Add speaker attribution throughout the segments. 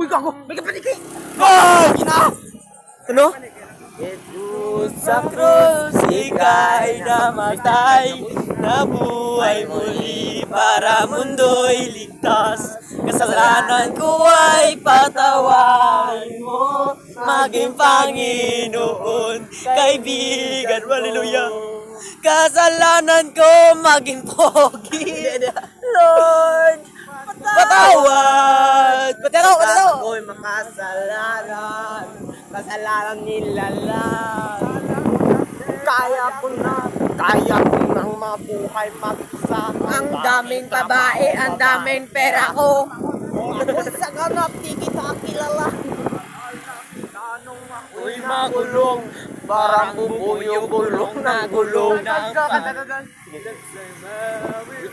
Speaker 1: Uy, gago! May kapaniki!
Speaker 2: Oh! Gina! Ano? Jesus sa krus, ika'y namatay, nabuhay muli para mundo'y ligtas. Kasalanan ko ay patawarin mo, maging Panginoon, kaibigan, hallelujah. Kasalanan ko maging pogi, Lord, patawad! Patawad! Ako'y makasalanan, kasalanan nila lang. Kaya ko nang mabuhay mag-isa.
Speaker 3: Ang daming babae, ang daming pera ko.
Speaker 2: Sa ganap, di kita kilala. Uy, makulong, parang bubuyong gulong na gulong ng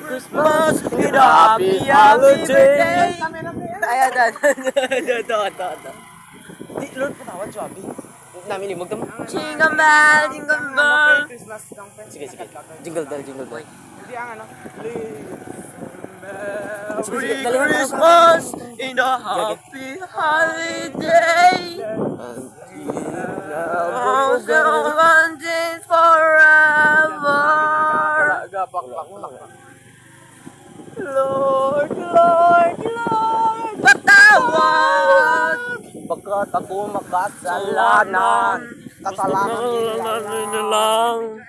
Speaker 2: Christmas, and a happy holiday. Ayan, Di, Lord, patawad, Joby. Namin limog naman.
Speaker 3: Jingle bell, jingle bell.
Speaker 2: Sige. Jingle bell.
Speaker 1: Hindi ang ano.
Speaker 2: Merry Christmas in a happy holiday. Forever. Lord, patawad. Pagkat ako makasalanan, kasalanan nila lang.